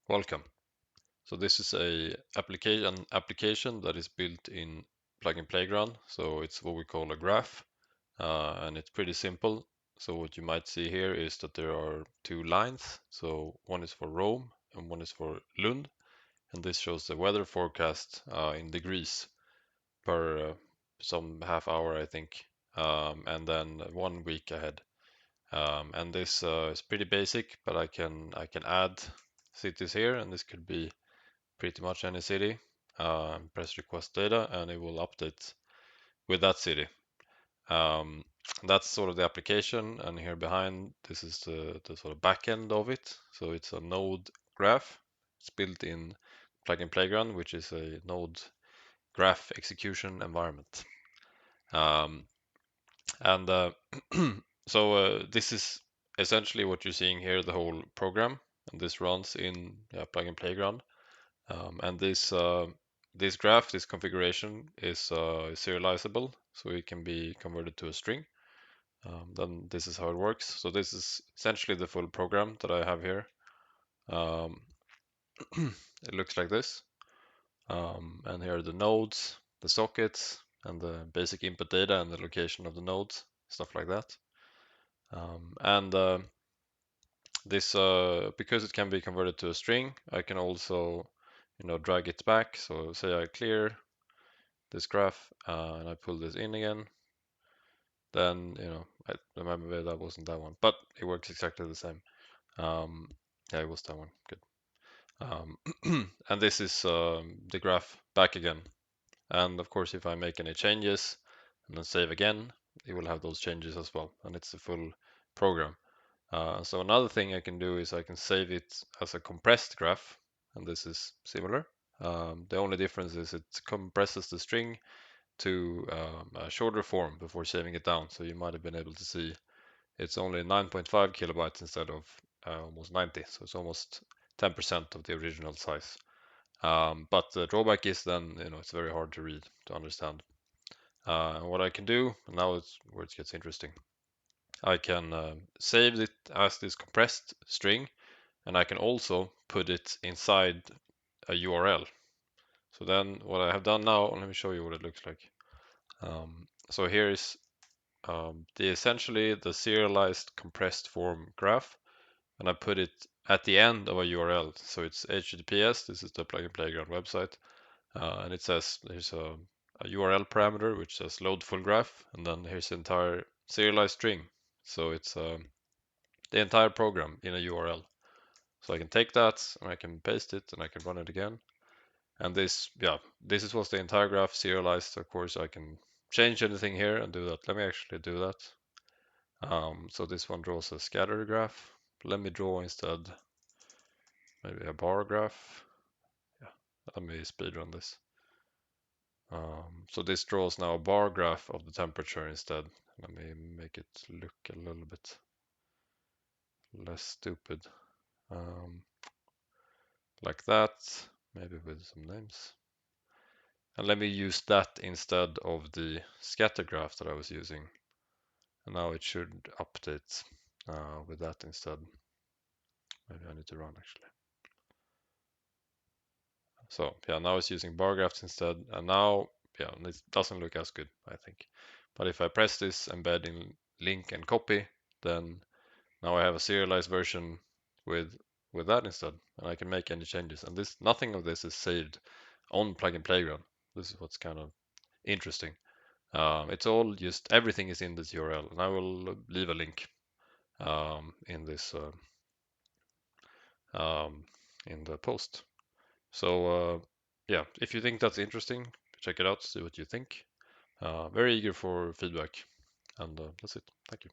Welcome. So this is a application that is built in Plugin Playground. So it's what we call a graph, and it's pretty simple. So what you might see here is that there are two lines. So one is for Rome and one is for Lund, and this shows the weather forecast in degrees per some half hour, I think, and then 1 week ahead. And this is pretty basic, but I can add cities here, and this could be pretty much any city. Press request data, and it will update with that city. Um, that's sort of the application, and here behind, this is the sort of back end of it. So it's a node graph. It's built in Plugin Playground, which is a node graph execution environment. Um, and so this is essentially what you're seeing here, the whole program, and this runs in Plugin Playground. And this graph, this configuration is serializable, so it can be converted to a string. Then this is how it works. So this is essentially the full program that I have here. Um, it looks like this. And here are the nodes, the sockets, and the basic input data and the location of the nodes, stuff like that. And this, because it can be converted to a string, I can also, drag it back. So say I clear this graph and I pull this in again, then I remember that wasn't that one, but it works exactly the same. Um, yeah, it was that one. Good. And this is the graph back again. And of course, if I make any changes and then save again, it will have those changes as well, and it's the full program. So another thing I can do is I can save it as a compressed graph, and this is similar. The only difference is it compresses the string to a shorter form before saving it down. So you might have been able to see it's only 9.5 kilobytes instead of almost 90. So it's almost 10% of the original size. But the drawback is then, it's very hard to read, to understand. And what I can do, now it's where it gets interesting. I can save it as this compressed string, and I can also put it inside a URL. So then what I have done now, let me show you what it looks like. So here is essentially the serialized compressed form graph, and I put it at the end of a URL. So it's HTTPS, this is the Plugin Playground website, and it says there's a URL parameter which says load full graph, and then here's the entire serialized string. So it's the entire program in a URL. So I can take that and I can paste it and I can run it again. And this, yeah, this is what's the entire graph serialized. Of course, I can change anything here and do that. Let me actually do that. So this one draws a scatter graph. Let me draw instead maybe a bar graph. Yeah, let me speed run this. So this draws now a bar graph of the temperature instead. Let me make it look a little bit less stupid. Like that, maybe with some names. And let me use that instead of the scatter graph that I was using. And now it should update with that instead. Maybe I need to run actually. So yeah, now it's using bar graphs instead. And now, yeah, it doesn't look as good, I think. But if I press this embed in link and copy, then now I have a serialized version with that instead, and I can make any changes. And this, nothing of this is saved on Plugin Playground. This is what's kind of interesting. It's all just everything is in this URL, and I will leave a link in this um, in the post. So yeah, if you think that's interesting, check it out, see what you think. Very eager for feedback, and that's it. Thank you.